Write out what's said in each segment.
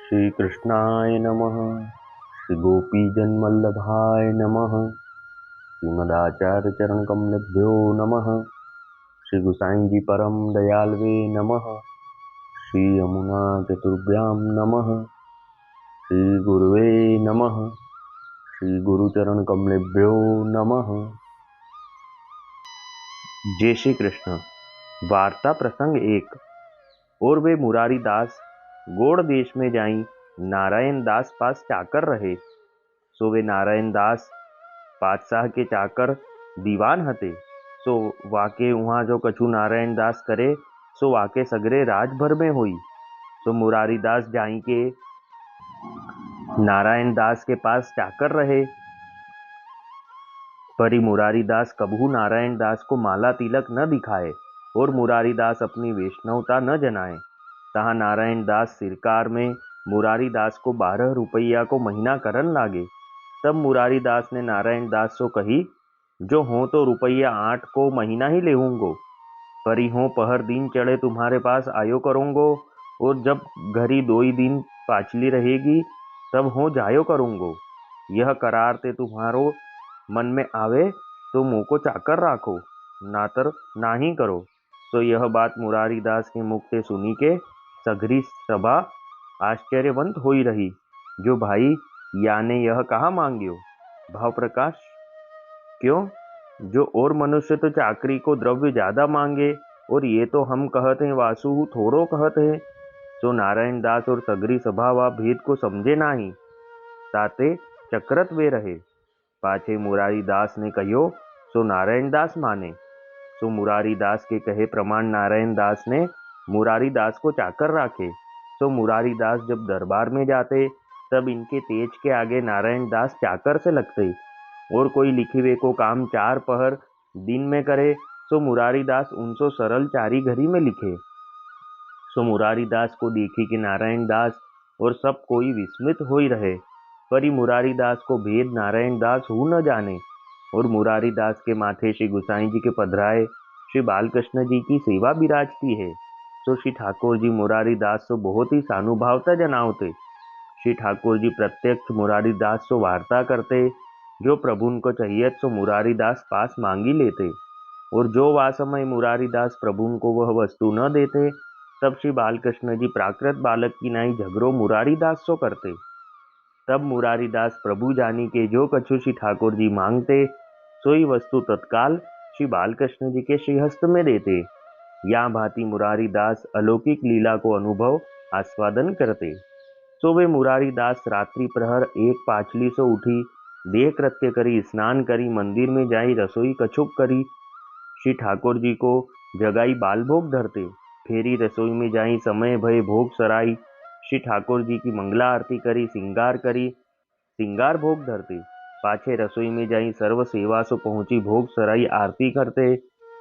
श्री कृष्णाय नमः। श्री गोपीजनवल्लभाय नमः। श्रीमदाचार्य चरण कमलेभ्यो नमः। श्री गुसाई जी परम दयालवे नमः। श्री यमुना चतुर्भ्यां नमः। श्री गुरुवे नमः। श्री गुरुचरण कमलेभ्यो नमः। जय श्री कृष्ण। वार्ता प्रसंग एक। और वे मुरारी दास गोड़ देश में जाई नारायण दास पास चाकर रहे। सो वे नारायण दास बादशाह के चाकर दीवान हते। सो वाके वहाँ जो कछु नारायण दास करे सो वाके सगरे राजभर में होई। सो मुरारी दास जाई के नारायण दास के पास चाकर रहे। परी मुरारी दास कबहू नारायण दास को माला तिलक न दिखाए और मुरारी दास अपनी वैष्णवता न जनाए। तहाँ नारायण दास सिरकार में मुरारी दास को 12 रुपया को महीना करन लागे। तब मुरारी दास ने नारायण दास को कही, जो हो तो रुपया 8 को महीना ही लेऊंगो, परी हो पहर दिन चढ़े तुम्हारे पास आयो करूंगो, और जब घरी 2 ही दिन पाचली रहेगी तब हो जायो करूंगो। यह करार ते तुम्हारो मन में आवे तो मुँह को चाकर राखो, नातर नाही करो। तो यह बात मुरारी दास के मुख से सुनी के सगरी सभा आश्चर्यवंत होई रही। जो भाई याने यह कहाँ मांग्यो? भाव प्रकाश, क्यों? जो और मनुष्य तो चाकरी को द्रव्य ज्यादा मांगे, और ये तो हम कहते हैं वासु थोड़ो कहते हैं। सो नारायण दास और सगरी सभा वा भेद को समझे नाही, ताते चक्रत वे रहे। पाछे मुरारी दास ने कहो सो नारायण दास माने। सो मुरारी दास के कहे प्रमाण नारायण दास ने मुरारी दास को चाकर राखे। सो मुरारी दास जब दरबार में जाते तब इनके तेज के आगे नारायण दास चाकर से लगते। और कोई लिखी हुए को काम 4 पहर दिन में करे सो मुरारी दास उनसो सरल 4 घड़ी में लिखे। सो मुरारी दास को देखी कि नारायण दास और सब कोई विस्मित होई रहे। परी मुरारी दास को भेद नारायण दास हु न जाने। और मुरारी दास के माथे श्री गुसाई जी के पधराए श्री बालकृष्ण जी की सेवा विराजती है। तो श्री ठाकुर जी मुरारी दास को बहुत ही सानुभावता जनावते। श्री ठाकुर जी प्रत्यक्ष मुरारी दास को वार्ता करते। जो प्रभु को चाहिए सो मुरारी दास पास मांगी लेते। और जो वा समय मुरारी दास प्रभु को वह वस्तु न देते तब श्री बालकृष्ण जी प्राकृत बालक की नाई झगड़ो मुरारी दास सो करते। तब मुरारी दास प्रभु जानी के जो कछु श्री ठाकुर जी मांगते सोई वस्तु तत्काल श्री बालकृष्ण जी के श्रीहस्त में देते। या भांति मुरारी दास अलौकिक लीला को अनुभव आस्वादन करते। सो वे मुरारी दास रात्रि प्रहर 1 पाचली सो उठी, देह कृत्य करी, स्नान करी, मंदिर में जाई, रसोई कछुक करी, श्री ठाकुर जी को जगाई बाल भोग धरते। फेरी रसोई में जाई, समय भय भोग सराई, श्री ठाकुर जी की मंगला आरती करी, सिंगार भोग धरते। पाछे रसोई में जाई, सर्व सेवा सो पहुंची, भोग सराई आरती करते।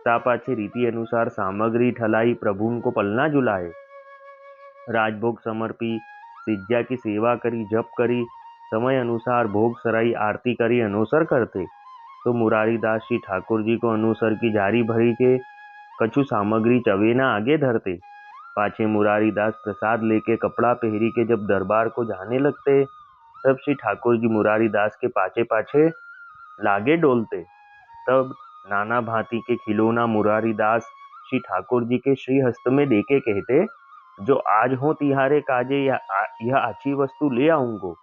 ता पाछे रीति अनुसार सामग्री ठलाई, प्रभु को पलना झुलाए, राजभोग समर्पी, सिज्जा की सेवा करी, जप करी, समय अनुसार भोग सराई आरती करी अनुसर करते। तो मुरारी दास श्री ठाकुर जी को अनुसर की जारी भरी के कछु सामग्री चवेना आगे धरते। पाछे मुरारी दास प्रसाद लेके कपड़ा पहरी के जब दरबार को जाने लगते तब श्री ठाकुर जी मुरारी दास के पाछे पाछे लागे डोलते। तब नाना भांति के खिलौना मुरारी दास श्री ठाकुर जी के श्रीहस्त में देके कहते, जो आज हो तिहारे काजे यह अच्छी वस्तु ले आऊंगो।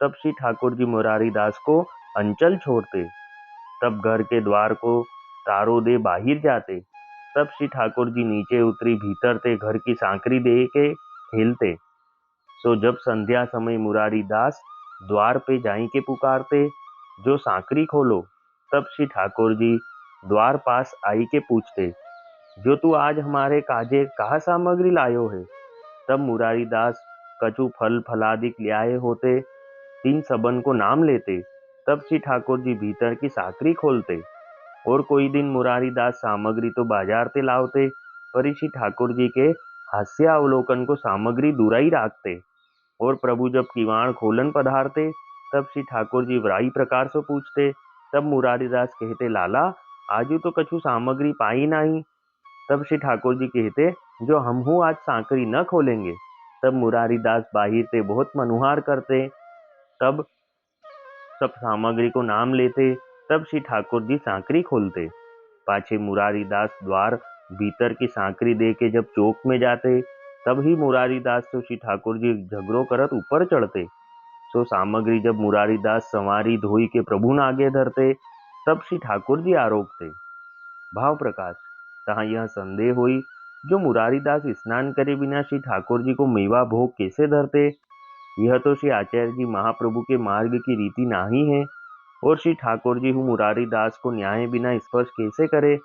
तब श्री ठाकुर जी मुरारी दास को अंचल छोड़ते। तब घर के द्वार को तारो दे बाहिर जाते। तब श्री ठाकुर जी नीचे उतरी, भीतर ते घर की सांकरी दे के खेलते। सो जब संध्या समय मुरारी दास द्वार पे जाई के पुकारते, जो सांकरी खोलो। तब श्री ठाकुर जी द्वार पास आई के पूछते, जो तू आज हमारे काजे कहा सामग्री लायो है। तब मुरारी दास कछु फल फलादिक ल्याए होते, 3 सबन को नाम लेते। तब श्री ठाकुर जी भीतर की साकरी खोलते। और कोई दिन मुरारी दास सामग्री तो बाजार ते लावते, पर श्री ठाकुर जी के हास्यावलोकन को सामग्री दुराई राखते। और प्रभु जब किवाड़ खोलन पधारते तब श्री ठाकुर जी वराई प्रकार से पूछते। तब मुरारी दास कहते, लाला आजू तो कछु सामग्री पाई नहीं। तब श्री ठाकुर जी कहते, जो हम हूँ आज सांकरी न खोलेंगे। तब मुरारीदास बाहिर से बहुत मनुहार करते, तब सब सामग्री को नाम लेते। तब श्री ठाकुर जी सांकरी खोलते। पाछे मुरारीदास द्वार भीतर की सांकरी दे के जब चौक में जाते, तब ही मुरारीदास तो श्री ठाकुर जी झगड़ो करत ऊपर चढ़ते। सो सामग्री जब मुरारीदास संवारी धोई के प्रभु न आगे धरते, तब श्री ठाकुर जी आरोपते। भाव प्रकाश तहाँ यह संदेह हुई, जो मुरारीदास स्नान करे बिना श्री ठाकुर जी को मेवा भोग कैसे धरते? यह तो श्री आचार्य जी महाप्रभु के मार्ग की रीति नहीं है। और श्री ठाकुर जी मुरारीदास को न्याय बिना स्पर्श कैसे करे?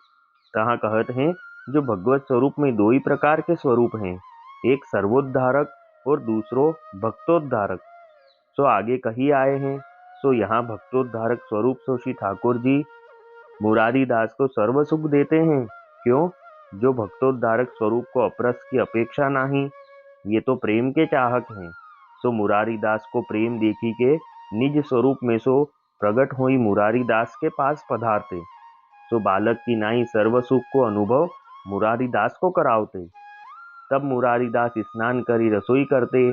तहाँ कहत हैं, जो भगवत स्वरूप में दो ही प्रकार के स्वरूप हैं, एक सर्वोद्धारक और दूसरो भक्तोद्धारक। सो आगे कही आए हैं। सो यहाँ भक्तोद्धारक स्वरूप सो श्री ठाकुर जी मुरारीदास को सर्व सुख देते हैं। क्यों? जो भक्तोद्धारक स्वरूप को अपरस की अपेक्षा नहीं, ये तो प्रेम के चाहक हैं। सो मुरारीदास को प्रेम देखी के निज स्वरूप में सो प्रकट हुई मुरारीदास के पास पधारते। सो बालक की नाई सर्व सुख को अनुभव मुरारीदास को करावते। तब मुरारीदास स्नान करी रसोई करते।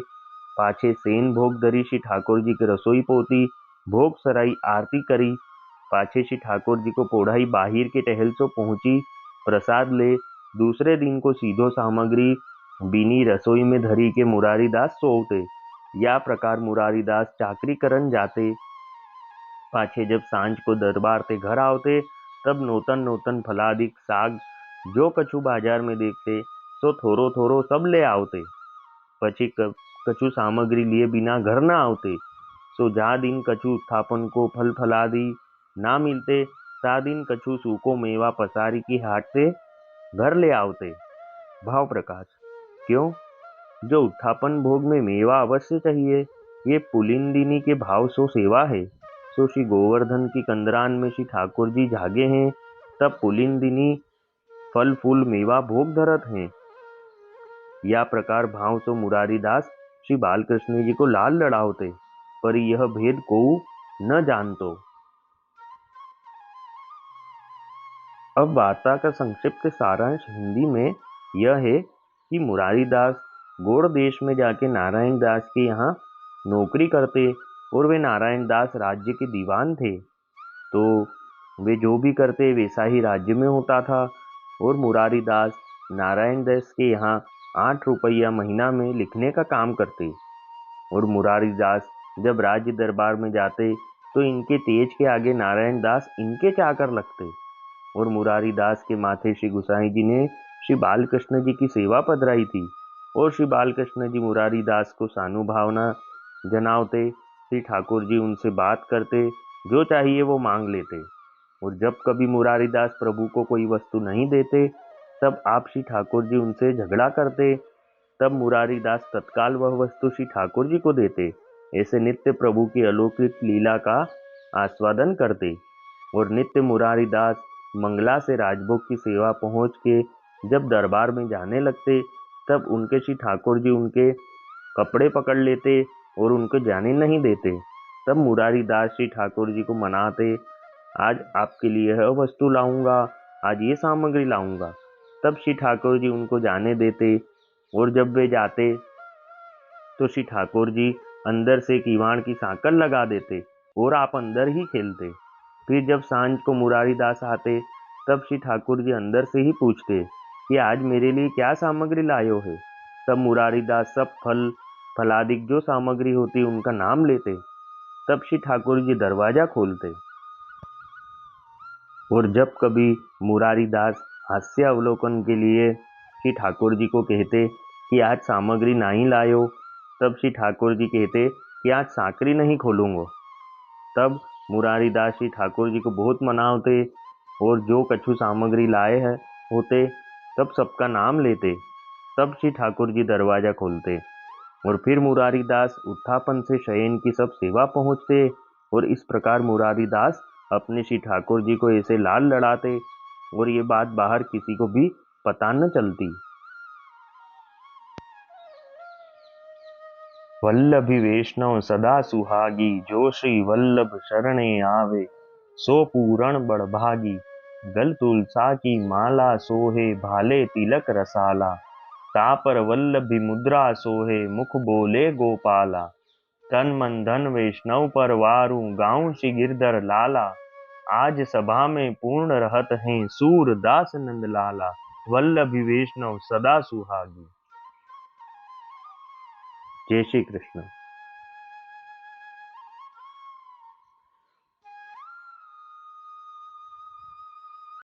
पाछे सेन भोग धरी श्री ठाकुर जी की रसोई पोती, भोग सराई आरती करी। पाछे श्री ठाकुर जी को पोढ़ाई बाहिर के टहल सो पहुंची, प्रसाद ले। दूसरे दिन को सीधो सामग्री बीनी रसोई में धरी के मुरारीदास सोवते। या प्रकार मुरारीदास चाकरी करन जाते। पाछे जब सांझ को दरबार से घर आवते, तब नूतन नूतन फलादिक साग जो कछु बाजार में देखते, सो थोरो थोरो सब ले आवते। पछी कछु सामग्री लिए बिना घर न आवते। सो जा दिन कछु उत्थापन को फल फलादि ना मिलते, ता दिन कछु सूको मेवा पसारी की हाट से घर ले आवते। भाव प्रकाश क्यों? जो उत्थापन भोग में मेवा अवश्य चाहिए, ये पुलिंदिनी के भाव सो सेवा है। सो श्री गोवर्धन की कंदरान में श्री ठाकुर जी जागे हैं, तब पुलिंदिनी फल फूल मेवा भोग धरत हैं। या प्रकार भाव सो मुरारीदास श्री बालकृष्ण जी को लाल लड़ावते, पर यह भेद को न जानतो। अब वार्ता का संक्षिप्त सारांश हिंदी में यह है कि मुरारीदास गौड़ देश में जाके नारायण दास के यहाँ नौकरी करते, और वे नारायण दास राज्य के दीवान थे। तो वे जो भी करते वैसा ही राज्य में होता था। और मुरारीदास नारायण दास के यहाँ 8 रुपया महीना में लिखने का काम करते। और मुरारीदास जब राज्य दरबार में जाते, तो इनके तेज के आगे नारायण दास इनके चाकर लगते। और मुरारीदास के माथे श्री गुसाई जी ने श्री बालकृष्ण जी की सेवा पधराई थी। और श्री बालकृष्ण जी मुरारीदास को सानुभावना जनावते। श्री ठाकुर जी उनसे बात करते, जो चाहिए वो मांग लेते। और जब कभी मुरारीदास प्रभु को कोई वस्तु नहीं देते, तब आप श्री ठाकुर जी उनसे झगड़ा करते। तब मुरारीदास तत्काल वह वस्तु श्री ठाकुर जी को देते। ऐसे नित्य प्रभु की अलौकिक लीला का आस्वादन करते। और नित्य मुरारीदास मंगला से राजभोग की सेवा पहुंच के जब दरबार में जाने लगते, तब उनके श्री ठाकुर जी उनके कपड़े पकड़ लेते और उनको जाने नहीं देते। तब मुरारीदास श्री ठाकुर जी को मनाते, आज आपके लिए यह वस्तु लाऊंगा, आज ये सामग्री लाऊंगा। तब श्री ठाकुर जी उनको जाने देते। और जब वे जाते, तो श्री ठाकुर जी अंदर से किवाड़ की सांकल लगा देते और आप अंदर ही खेलते। फिर जब सांझ को मुरारीदास आते, तब श्री ठाकुर जी अंदर से ही पूछते कि आज मेरे लिए क्या सामग्री लायो है। तब मुरारीदास सब फल फलादिक जो सामग्री होती उनका नाम लेते। तब श्री ठाकुर जी दरवाजा खोलते। और जब कभी मुरारीदास हास्य अवलोकन के लिए श्री ठाकुर जी को कहते कि आज सामग्री नहीं लायो, तब श्री ठाकुर जी कहते कि आज सांकरी नहीं खोलूंगा। तब मुरारीदास श्री ठाकुर जी को बहुत मनावते और जो कछु सामग्री लाए हैं होते, तब सबका नाम लेते। तब श्री ठाकुर जी दरवाजा खोलते। और फिर मुरारीदास उत्थापन से शयन की सब सेवा पहुंचते। और इस प्रकार मुरारीदास अपने श्री ठाकुर जी को ऐसे लाल लड़ाते, और ये बात बाहर किसी को भी पता न चलती। वल्लभी वैष्णव सदा सुहागी, जो श्री वल्लभ शरणे आवे, सो पूरण बड़भागी। गल तुलसा की माला सोहे, भाले तिलक रसाला। तापर वल्लभी मुद्रा सोहे मुख बोले गोपाला। तन मन धन वैष्णव पर वारू गाऊं श्री गिरधर लाला। आज सभा में पूर्ण रहत हैं सूर दास नंद लाला। वल्लभी वैष्णव सदा सुहागी। जय श्री कृष्ण।